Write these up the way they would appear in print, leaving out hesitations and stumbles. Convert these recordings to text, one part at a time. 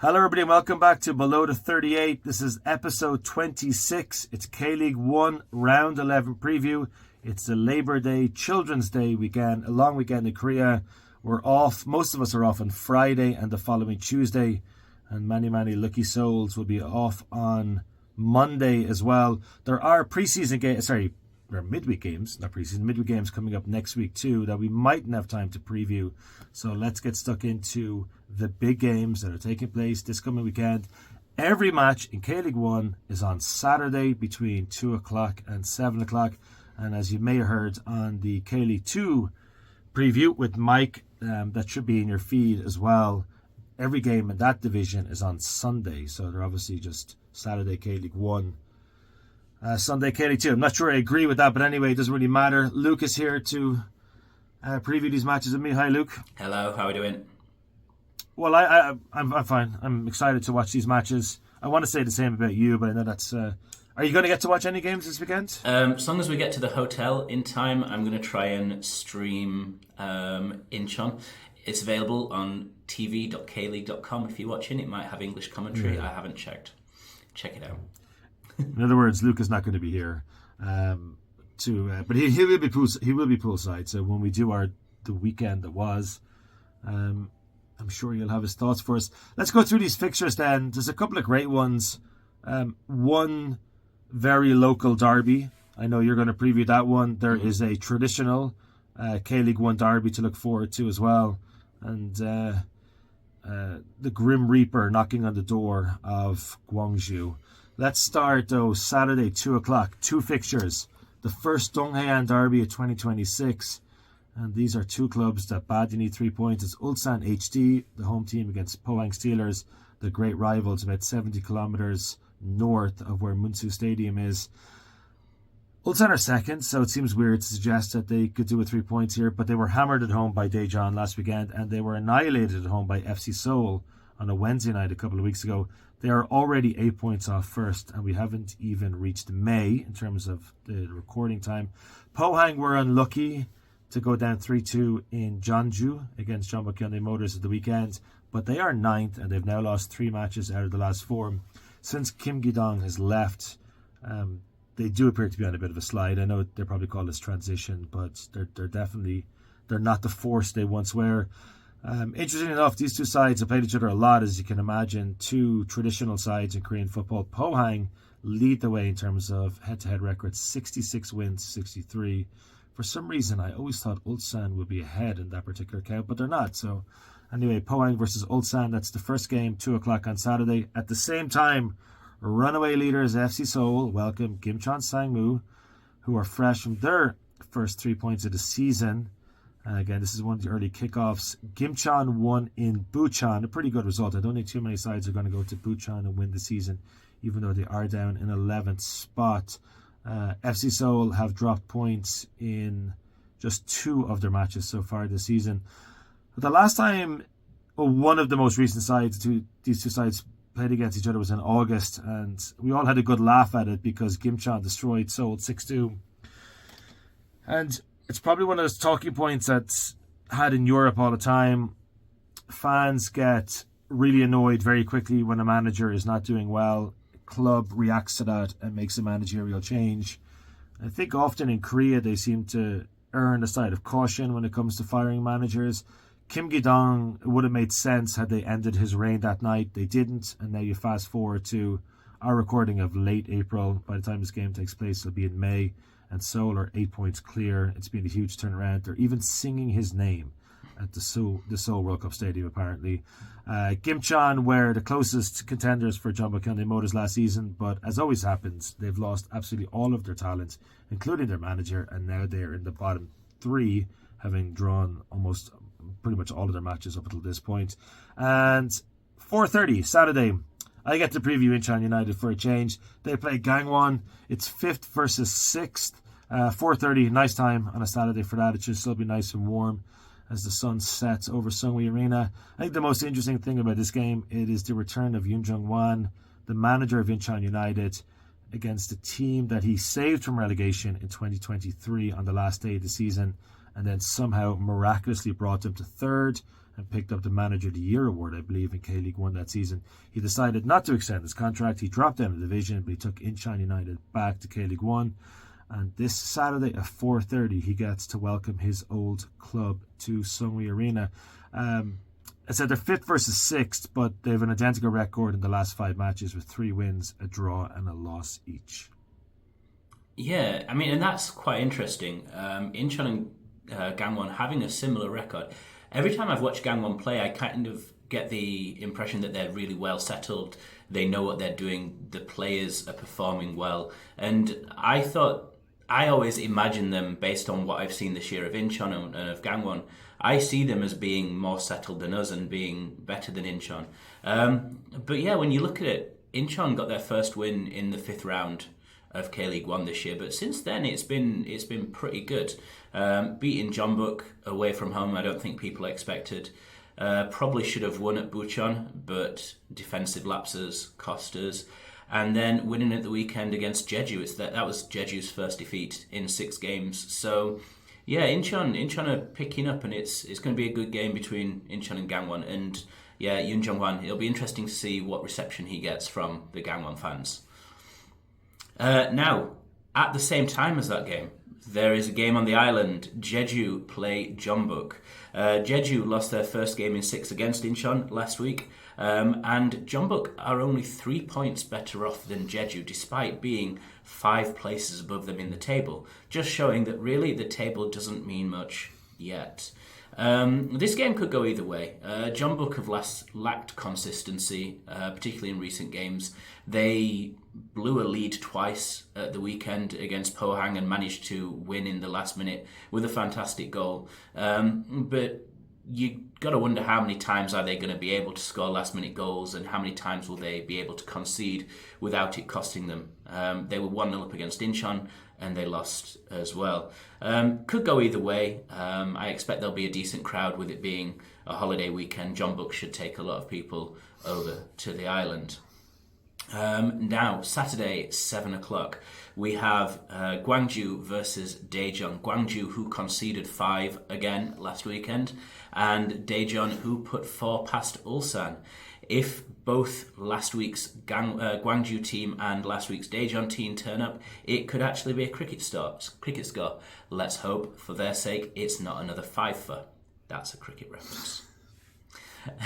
Hello everybody and welcome back to Below the 38. This is episode 26. It's K-League 1 Round 11 preview. It's the Labor Day, Children's Day weekend, a long weekend in Korea. We're off, most of us are off on Friday and the following Tuesday. And many lucky souls will be off on Monday as well. There are preseason games, there are midweek games, not preseason, midweek games coming up next week too that we mightn't have time to preview. So let's get stuck into the big games that are taking place this coming weekend. Every match in K-League 1 is on Saturday between 2 o'clock and 7 o'clock. And as you may have heard on the K-League 2 preview with Mike, that should be in your feed as well. Every game in that division is on Sunday. So they're obviously just Saturday K-League 1. Sunday K-League 2. I'm not sure I agree with that, but anyway, it doesn't really matter. Luke is here to preview these matches with me. Hi, Luke. Hello, how are we doing? Well, I'm fine. I'm excited to watch these matches. I want to say the same about you, but I know that's... are you going to get to watch any games this weekend? As long as we get to the hotel in time, I'm going to try and stream Incheon. It's available on tv.kleague.com. If you're watching, it might have English commentary. I haven't checked. Check it out. In other words, Luke is not going to be here, but he will be poolside. So when we do the weekend that was, I'm sure he'll have his thoughts for us. Let's go through these fixtures then. There's a couple of great ones. One very local derby. I know you're going to preview that one. There is a traditional K-League 1 derby to look forward to as well, and the Grim Reaper knocking on the door of Gwangju. Let's start, though, Saturday, 2 o'clock. Two fixtures. The first Donghaean Derby of 2026. And these are two clubs that badly need 3 points. It's Ulsan HD, the home team, against Pohang Steelers, the great rivals, about 70 kilometers north of where Munsu Stadium is. Ulsan are second, so it seems weird to suggest that they could do with 3 points here, but they were hammered at home by Daejeon last weekend, and they were annihilated at home by FC Seoul on a Wednesday night a couple of weeks ago. They are already 8 points off first, and we haven't even reached May in terms of the recording time. Pohang were unlucky to go down 3-2 in Jeonju against Jeonbuk Hyundai Motors at the weekend, but they are ninth, and they've now lost 3 matches out of the last 4. Since Kim Gi-dong has left, they do appear to be on a bit of a slide. I know they're probably called this transition, but they're not the force they once were. Interesting enough, these two sides have played each other a lot, as you can imagine. Two traditional sides in Korean football. Pohang lead the way in terms of head-to-head records, 66 wins, 63. For some reason, I always thought Ulsan would be ahead in that particular count, but they're not. So anyway, Pohang versus Ulsan, that's the first game, 2 o'clock on Saturday. At the same time, runaway leaders FC Seoul welcome Gimcheon Sangmu, who are fresh from their first 3 points of the season. Again, this is one of the early kickoffs. Gimcheon won in Bucheon, a pretty good result. I don't think too many sides are going to go to Bucheon and win the season, even though they are down in 11th spot. FC Seoul have dropped points in just 2 of their matches so far this season. But the last time one of the most recent sides, these two sides played against each other, was in August, and we all had a good laugh at it because Gimcheon destroyed Seoul 6-2. And it's probably one of those talking points that's had in Europe all the time. Fans get really annoyed very quickly when a manager is not doing well. Club reacts to that and makes a managerial change. I think often in Korea they seem to err on the side of caution when it comes to firing managers. Kim Gi-dong, it would have made sense had they ended his reign that night. They didn't, and now you fast forward to our recording of late April. By the time this game takes place, it'll be in May, and Seoul are 8 points clear. It's been a huge turnaround. They're even singing his name at the Seoul World Cup Stadium, apparently. Gimcheon were the closest contenders for Jeonbuk Hyundai Motors last season, but as always happens, they've lost absolutely all of their talent, including their manager, and now they're in the bottom 3, having drawn pretty much all of their matches up until this point. And 4:30 Saturday, I get to preview Incheon United for a change. They play Gangwon. It's 5th versus 6th. 4:30, nice time on a Saturday for that. It should still be nice and warm as the sun sets over Sungwi Arena. I think the most interesting thing about this game, it is the return of Yoon Jung-wan, the manager of Incheon United, against a team that he saved from relegation in 2023 on the last day of the season. and then somehow miraculously brought them to third and picked up the Manager of the Year award, I believe, in K-League 1 that season. He decided not to extend his contract. He dropped down the division, but he took Incheon United back to K-League 1. And this Saturday at 4:30, he gets to welcome his old club to Sungri Arena. I said they're 5th versus 6th, but they have an identical record in the last 5 matches with 3 wins, a draw, and a loss each. Yeah, I mean, and that's quite interesting. Incheon and Gangwon having a similar record. Every time I've watched Gangwon play, I kind of get the impression that they're really well settled. They know what they're doing. The players are performing well. And I always imagine them based on what I've seen this year of Incheon and of Gangwon. I see them as being more settled than us and being better than Incheon. But yeah, when you look at it, Incheon got their first win in the 5th round of K-League 1 this year, but since then it's been pretty good. Beating Jeonbuk away from home, I don't think people expected. Probably should have won at Bucheon, but defensive lapses cost us. And then winning at the weekend against Jeju, that was Jeju's first defeat in 6 games. So yeah, Incheon are picking up, and it's going to be a good game between Incheon and Gangwon. And yeah, Yoon Jung-hwan, it'll be interesting to see what reception he gets from the Gangwon fans. Now, at the same time as that game, there is a game on the island. Jeju play Jeonbuk. Jeju lost their first game in 6 against Incheon last week, and Jeonbuk are only 3 points better off than Jeju, despite being 5 places above them in the table, just showing that really the table doesn't mean much yet. This game could go either way. Jeonbuk have lacked consistency, particularly in recent games. They blew a lead twice at the weekend against Pohang and managed to win in the last minute with a fantastic goal. But you got to wonder how many times are they going to be able to score last minute goals, and how many times will they be able to concede without it costing them. They were 1-0 up against Incheon and they lost as well. Could go either way. I expect there'll be a decent crowd with it being a holiday weekend. Jeonbuk should take a lot of people over to the island. Now, Saturday, 7 o'clock, we have Gwangju versus Daejeon. Gwangju, who conceded 5 again last weekend, and Daejeon, who put 4 past Ulsan. If both last week's Gwangju team and last week's Daejeon team turn up, it could actually be a cricket score. Let's hope, for their sake, it's not another 5-fer. That's a cricket reference.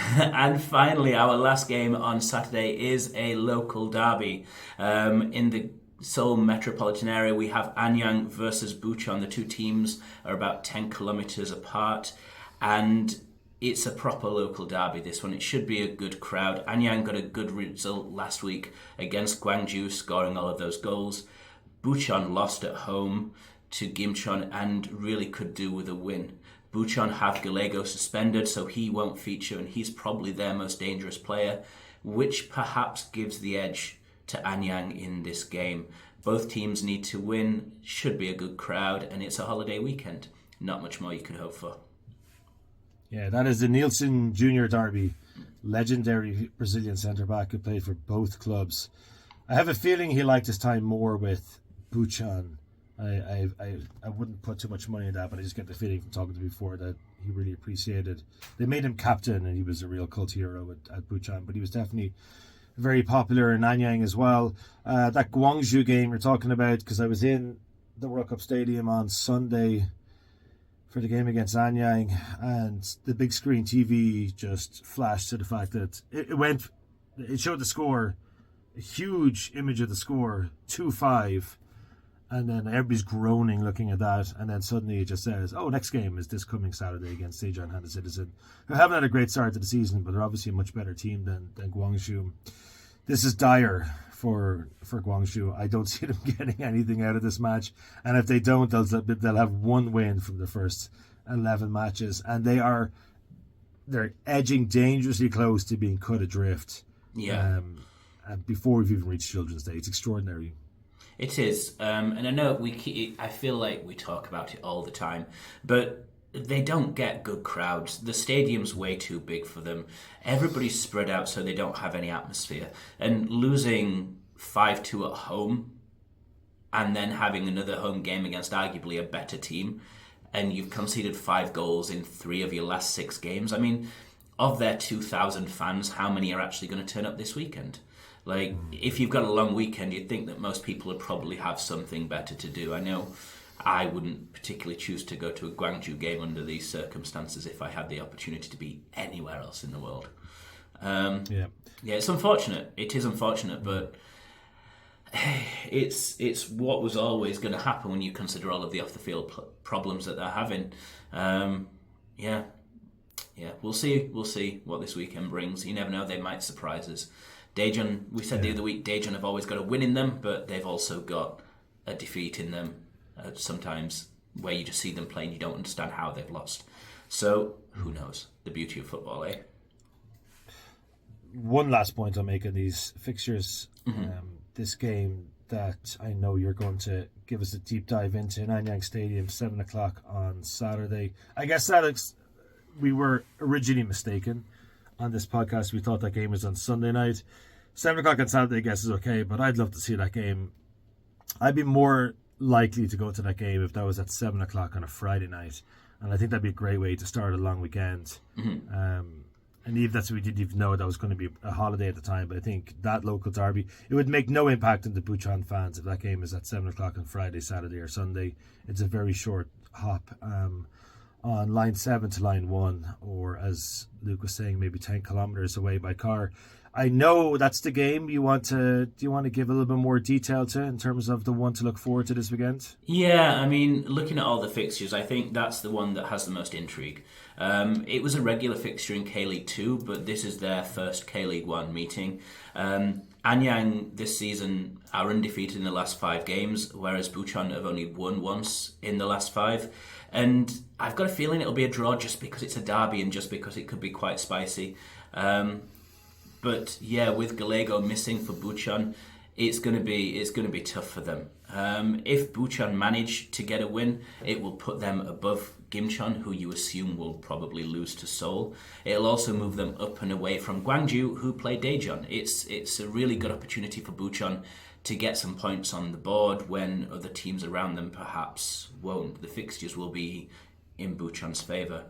And finally, our last game on Saturday is a local derby. In the Seoul metropolitan area, we have Anyang versus Bucheon. The 2 teams are about 10 kilometers apart, and it's a proper local derby, this one. It should be a good crowd. Anyang got a good result last week against Gwangju, scoring all of those goals. Bucheon lost at home to Gimcheon and really could do with a win. Bucheon have Galego suspended, so he won't feature, and he's probably their most dangerous player, which perhaps gives the edge to Anyang in this game. Both teams need to win, should be a good crowd, and it's a holiday weekend. Not much more you could hope for. Yeah, that is the Nielsen Junior Derby. Legendary Brazilian centre-back who played for both clubs. I have a feeling he liked his time more with Bucheon. I wouldn't put too much money in that, but I just get the feeling from talking to him before that he really appreciated. They made him captain, and he was a real cult hero at Bucheon, but he was definitely very popular in Anyang as well. That Gwangju game you're talking about, because I was in the World Cup Stadium on Sunday for the game against Anyang, and the big screen TV just flashed to the fact that it showed the score, a huge image of the score, 2-5. And then everybody's groaning looking at that, and then suddenly it just says, next game is this coming Saturday against Daejeon Hana Citizen, who haven't had a great start to the season, but they're obviously a much better team than Gwangju. This is dire for Gwangju. I don't see them getting anything out of this match, and if they don't, they'll have 1 win from the first 11 matches, and they're edging dangerously close to being cut adrift. Yeah. Before we've even reached Children's Day. It's extraordinary. It is, and I know I feel like we talk about it all the time, but they don't get good crowds. The stadium's way too big for them. Everybody's spread out, so they don't have any atmosphere. And losing 5-2 at home, and then having another home game against arguably a better team, and you've conceded 5 goals in 3 of your last 6 games. I mean, of their 2,000 fans, how many are actually going to turn up this weekend? Like, if you've got a long weekend, you'd think that most people would probably have something better to do. I know I wouldn't particularly choose to go to a Gwangju game under these circumstances if I had the opportunity to be anywhere else in the world. Yeah, it's unfortunate. It is unfortunate, but it's what was always going to happen when you consider all of the off-the-field problems that they're having. Yeah, we'll see what this weekend brings. You never know, they might surprise us. Daejeon, we said the other week, Daejeon have always got a win in them, but they've also got a defeat in them sometimes, where you just see them playing, you don't understand how they've lost. So, who knows? The beauty of football, eh? One last point I'll make on these fixtures. This game that I know you're going to give us a deep dive into in Anyang Stadium, 7 o'clock on Saturday. I guess, Alex, we were originally mistaken on this podcast. We thought that game was on Sunday night. 7 o'clock on Saturday, I guess, is okay, but I'd love to see that game. I'd be more likely to go to that game if that was at 7 o'clock on a Friday night. And I think that'd be a great way to start a long weekend. And even that's we didn't even know that was going to be a holiday at the time. But I think that local derby, it would make no impact on the Bucheon fans if that game is at 7 o'clock on Friday, Saturday, or Sunday. It's a very short hop on line 7 to line 1, or as Luke was saying, maybe 10 kilometers away by car. I know that's the game do you want to give a little bit more detail to in terms of the one to look forward to this weekend? Yeah, I mean, looking at all the fixtures, I think that's the one that has the most intrigue. It was a regular fixture in K-League 2, but this is their first K-League 1 meeting. Anyang this season are undefeated in the last 5 games, whereas Bucheon have only won once in the last 5. And I've got a feeling it'll be a draw just because it's a derby and just because it could be quite spicy. But yeah, with Gallego missing for Bucheon, it's going to be tough for them. If Bucheon manage to get a win, it will put them above Gimcheon, who you assume will probably lose to Seoul. It'll also move them up and away from Gwangju, who play Daejeon. It's a really good opportunity for Bucheon to get some points on the board when other teams around them perhaps won't. The fixtures will be in Bucheon's favour.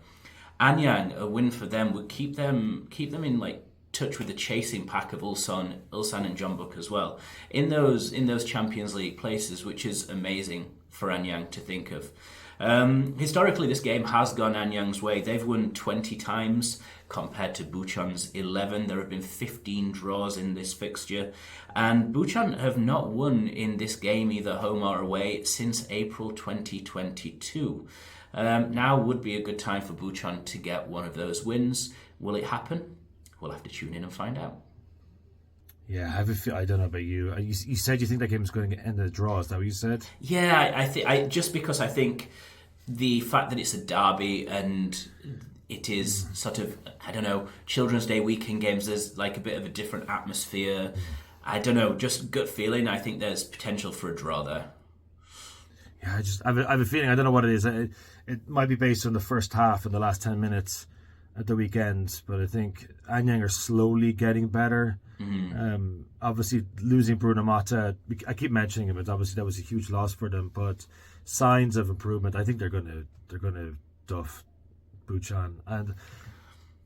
Anyang, a win for them would keep them in like touch with the chasing pack of Ulsan and Jeonbuk as well in those Champions League places, which is amazing for Anyang to think of. Historically, this game has gone Anyang's way. They've won 20 times compared to Bucheon's 11. There have been 15 draws in this fixture, and Bucheon have not won in this game, either home or away, since April 2022. Now would be a good time for Bucheon to get one of those wins. Will it happen? We'll have to tune in and find out. Yeah, I don't know about you. You said you think that game is going to end in a draw. Is that what you said? Yeah, I just because I think the fact that it's a derby and it is sort of, I don't know, Children's Day weekend games, there's like a bit of a different atmosphere. I don't know, just gut feeling. I think there's potential for a draw there. Yeah, I have a feeling. I don't know what it is. It might be based on the first half and the last 10 minutes at the weekend, but I think Anyang are slowly getting better. Obviously losing Bruno Mata, I keep mentioning him, but obviously that was a huge loss for them, but signs of improvement. I think they're going to duff Bucheon, and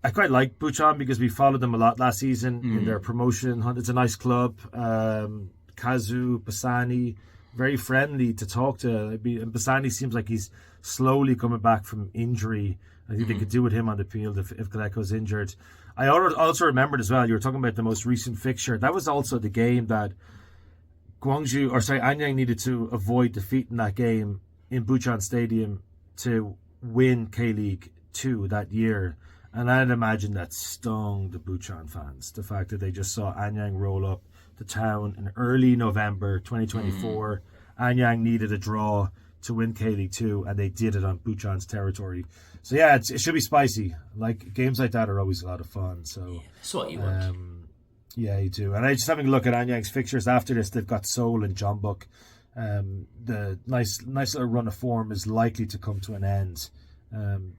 I quite like Bucheon because we followed them a lot last season in their promotion hunt. It's a nice club. Kazu Basani, very friendly to talk to. And Basani seems like he's slowly coming back from injury. I think they could do with him on the field if Galeko's injured. I also remembered as well, you were talking about the most recent fixture. That was also the game that Anyang needed to avoid defeat in that game in Bucheon Stadium to win K-League 2 that year. And I'd imagine that stung the Bucheon fans. The fact that they just saw Anyang roll up to town in early November 2024. Anyang needed a draw to win K-League 2, and they did it on Bucheon's territory. So yeah, it should be spicy. Like, games like that are always a lot of fun. So that's what you want. Yeah, you do. And I just having a look at Anyang's fixtures after this. They've got Seoul and Jeonbuk. The nice little run of form is likely to come to an end.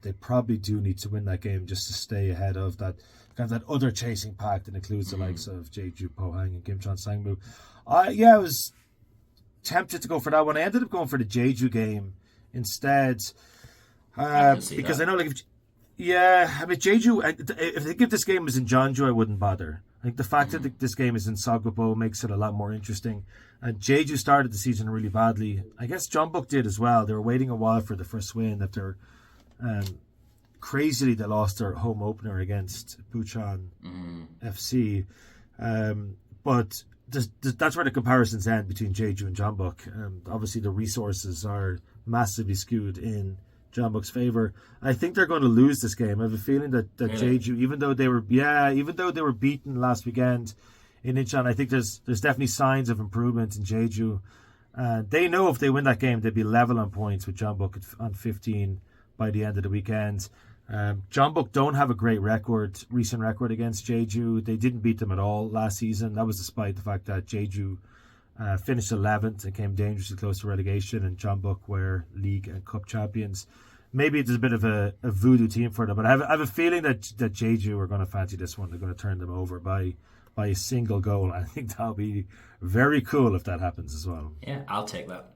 They probably do need to win that game just to stay ahead of that kind of that other chasing pack that includes the likes of Jeju, Pohang, and Gimcheon Sangmu. I was tempted to go for that one. I ended up going for the Jeju game instead. I can see because that. I know, like, I mean, Jeju. If they give this game was in Jeonju, I wouldn't bother. Like the fact that this game is in Sagwapo makes it a lot more interesting. And Jeju started the season really badly. I guess Jeonbuk did as well. They were waiting a while for the first win after, crazily, they lost their home opener against Bucheon FC. But that's where the comparisons end between Jeju and Jeonbuk. Obviously, the resources are massively skewed in Jeonbuk's favor. I think they're going to lose this game. I have a feeling that Really? Jeju, even though they were beaten last weekend in Incheon, I think there's definitely signs of improvement in Jeju. They know if they win that game, they'd be level on points with Jeonbuk on 15 by the end of the weekend. Jeonbuk don't have a great recent record against Jeju. They didn't beat them at all last season. That was despite the fact that Jeju finished 11th and came dangerously close to relegation, and Jeonbuk were league and cup champions. Maybe it's a bit of a voodoo team for them, but I have a feeling that Jeju are going to fancy this one. They're going to turn them over by a single goal. I think that'll be very cool if that happens as well. Yeah, I'll take that.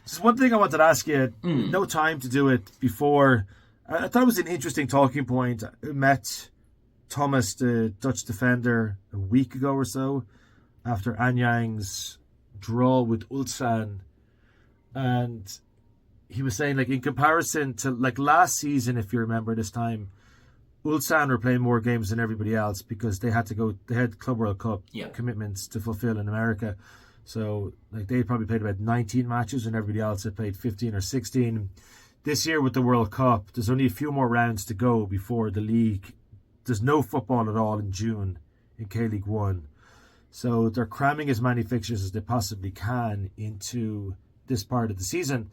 Just one thing I wanted to ask you. No time to do it before. I thought it was an interesting talking point. I met Thomas, the Dutch defender, a week ago or so after Anyang's draw with Ulsan, and he was saying, like, in comparison to like last season, if you remember this time, Ulsan were playing more games than everybody else because they had Club World Cup commitments to fulfill in America. So like they probably played about 19 matches and everybody else had played 15 or 16. This year with the World Cup, there's only a few more rounds to go before the league. There's no football at all in June in K-League 1. So they're cramming as many fixtures as they possibly can into this part of the season.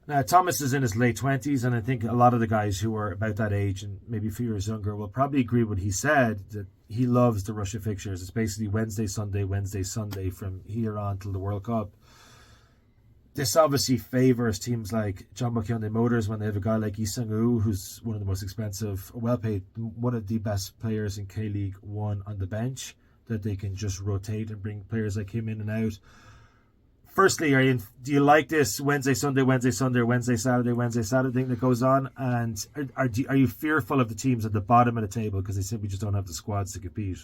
Now, Thomas is in his late 20s, and I think a lot of the guys who are about that age and maybe a few years younger will probably agree with what he said, that he loves the Russia fixtures. It's basically Wednesday, Sunday from here on till the World Cup. This obviously favours teams like Jeonbuk Hyundai Motors when they have a guy like Lee Sung-woo, who's one of the most expensive, well-paid, one of the best players in K-League 1 on the bench, that they can just rotate and bring players like him in and out. Firstly, do you like this Wednesday, Saturday thing that goes on? And are you fearful of the teams at the bottom of the table because they simply just don't have the squads to compete?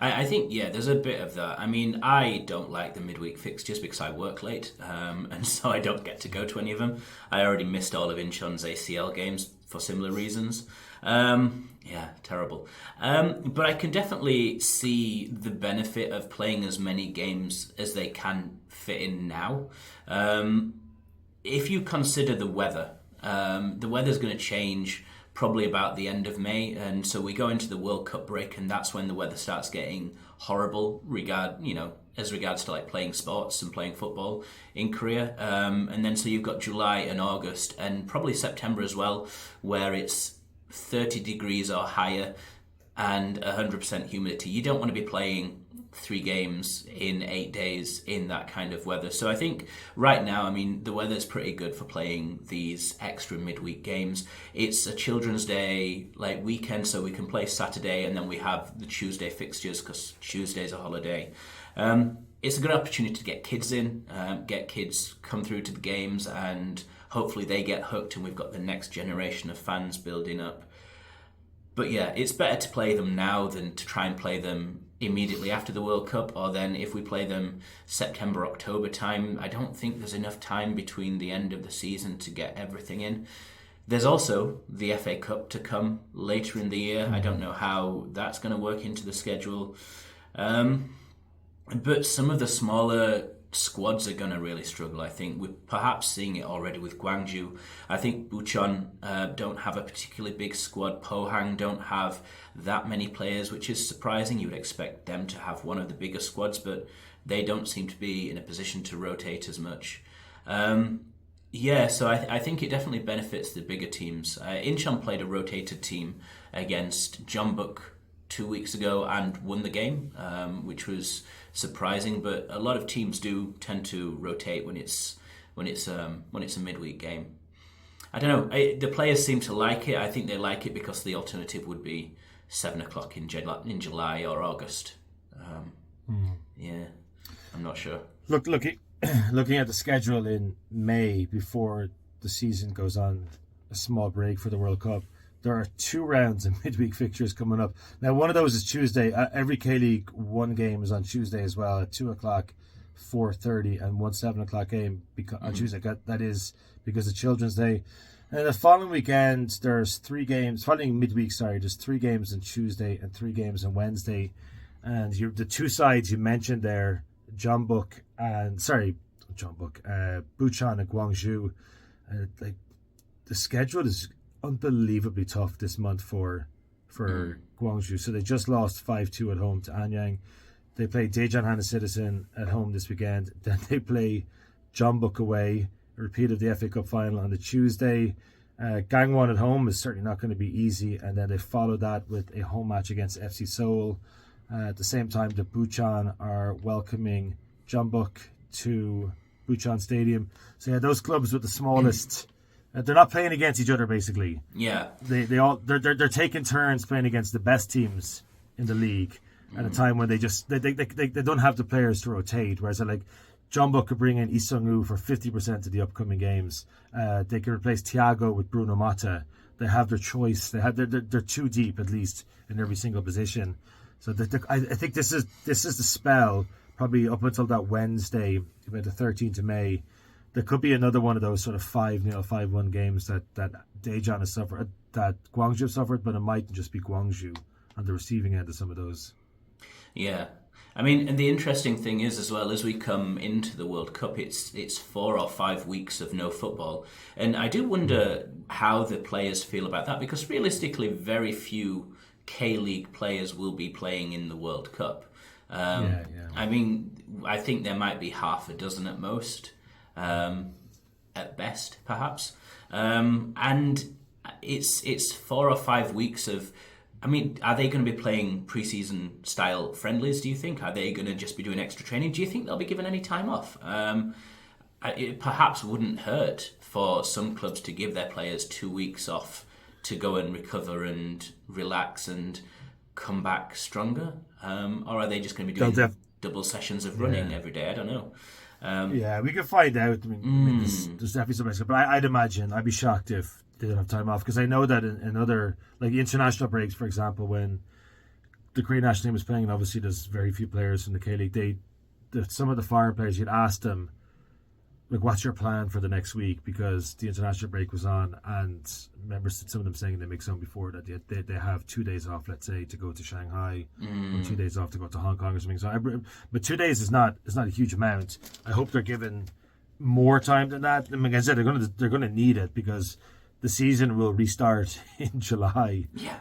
I think, yeah, there's a bit of that. I mean, I don't like the midweek fixtures because I work late, and so I don't get to go to any of them. I already missed all of Incheon's ACL games for similar reasons. Yeah, terrible. But I can definitely see the benefit of playing as many games as they can fit in now. If you consider the weather's going to change probably about the end of May, and so we go into the World Cup break, and that's when the weather starts getting horrible as regards to like playing sports and playing football in Korea. And then so you've got July and August and probably September as well, where it's 30 degrees or higher and 100% humidity. You don't want to be playing 3 games in 8 days in that kind of weather. So I think right now, I mean, the weather's pretty good for playing these extra midweek games. It's a Children's Day like weekend, so we can play Saturday and then we have the Tuesday fixtures because Tuesday's a holiday. It's a good opportunity to get kids in, get kids come through to the games, and hopefully they get hooked and we've got the next generation of fans building up. But yeah, it's better to play them now than to try and play them immediately after the World Cup, or then if we play them September, October time, I don't think there's enough time between the end of the season to get everything in. There's also the FA Cup to come later in the year. I don't know how that's going to work into the schedule. But some of the smaller squads are going to really struggle, I think. We're perhaps seeing it already with Gwangju. I think Bucheon don't have a particularly big squad. Pohang don't have that many players, which is surprising. You would expect them to have one of the bigger squads, but they don't seem to be in a position to rotate as much. So I think it definitely benefits the bigger teams. Incheon played a rotated team against Jeonbuk 2 weeks ago and won the game, which was surprising. But a lot of teams do tend to rotate when it's a midweek game. I don't know. The players seem to like it. I think they like it because the alternative would be 7:00 in July or August. Yeah, I'm not sure. Looking at the schedule in May before the season goes on a small break for the World Cup, there are 2 rounds of midweek fixtures coming up. Now, one of those is Tuesday. Every K-League 1 game is on Tuesday as well at 2 o'clock, 4:30, and 1 7 o'clock game on Tuesday. That is because of Children's Day. And the following weekend, there's 3 games. Following midweek, there's 3 games on Tuesday and 3 games on Wednesday. And the 2 sides you mentioned there, Bucheon and Gwangju. Like, the schedule is unbelievably tough this month for Gwangju. So they just lost 5-2 at home to Anyang. They play Daejeon Hana Citizen at home this weekend. Then they play Jeonbuk away, a repeat of the FA Cup final on the Tuesday. Gangwon at home is certainly not going to be easy. And then they follow that with a home match against FC Seoul. At the same time, the Bucheon are welcoming Jeonbuk to Bucheon Stadium. So yeah, those clubs with the smallest... they're not playing against each other, basically. Yeah. They're taking turns playing against the best teams in the league at a time when they don't have the players to rotate. Whereas like Jeonbuk could bring in Lee Sung-woo for 50% of the upcoming games. They can replace Thiago with Bruno Mata. They have their choice. They're too deep, at least in every single position. So I think this is the spell probably up until that Wednesday, about the 13th of May. There could be another one of those sort of 5-0, 5-1 games that Daejeon has suffered, that Gwangju have suffered, but it might just be Gwangju on the receiving end of some of those. Yeah. I mean, and the interesting thing is, as well, as we come into the World Cup, it's 4 or 5 weeks of no football. And I do wonder how the players feel about that, because realistically, very few K-League players will be playing in the World Cup. I mean, I think there might be half a dozen at most. At best, perhaps, and it's 4 or 5 weeks of. I mean, are they going to be playing pre-season style friendlies? Do you think? Are they going to just be doing extra training? Do you think they'll be given any time off? It perhaps wouldn't hurt for some clubs to give their players 2 weeks off to go and recover and relax and come back stronger, or are they just going to be doing double sessions of running every day? I don't know. We can find out. I mean, there's definitely some risk, but I'd imagine I'd be shocked if they don't have time off, because I know that in other, like international breaks, for example, when the Korean national team was playing, and obviously there's very few players from the K-League, some of the foreign players, you'd ask them, like, what's your plan for the next week, because the international break was on, and remember some of them saying they make some before that they have 2 days off, let's say, to go to Shanghai, or 2 days off to go to Hong Kong or something. So, but 2 days is not a huge amount. I hope they're given more time than that. I mean, like I said, they're going to need it, because the season will restart in July. Yeah.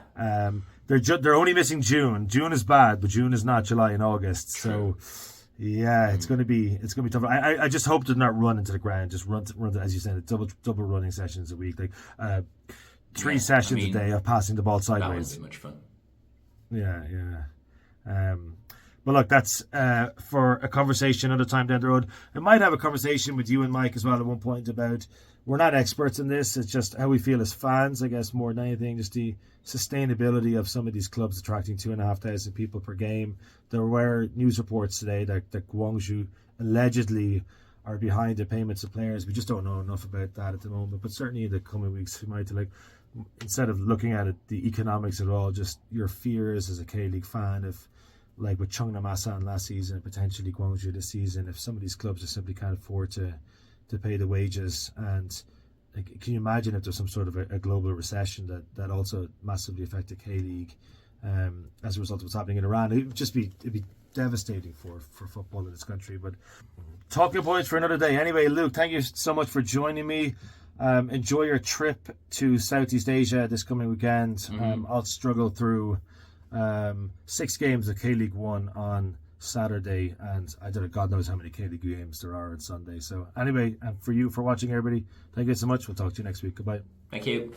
They're only missing June. June is bad, but June is not July and August. True. So. Yeah, it's going to be tough. I just hope to not run into the ground. Just run as you said, double running sessions a week, like 3 sessions a day of passing the ball sideways. That would be much fun. Yeah. But look, that's for a conversation another time down the road. I might have a conversation with you and Mike as well at one point about, we're not experts in this, it's just how we feel as fans, I guess, more than anything, just the sustainability of some of these clubs attracting 2,500 people per game. There were news reports today that Gwangju allegedly are behind the payments of players. We just don't know enough about that at the moment, but certainly in the coming weeks we might, like, instead of looking at it, the economics at all, just your fears as a K-League fan, if, like with Cheongnam Asan last season, potentially Gwangju this season, if some of these clubs just simply can't afford to pay the wages. And like, can you imagine if there's some sort of a global recession that also massively affected K-League as a result of what's happening in Iran? It'd be devastating for football in this country. But talking points for another day. Anyway, Luke, thank you so much for joining me. Enjoy your trip to Southeast Asia this coming weekend. I'll struggle through 6 games of K-League 1 on Saturday, and I don't know, God knows how many K-League games there are on Sunday. So anyway, and for watching, everybody, thank you so much. We'll talk to you next week. Goodbye. Thank you.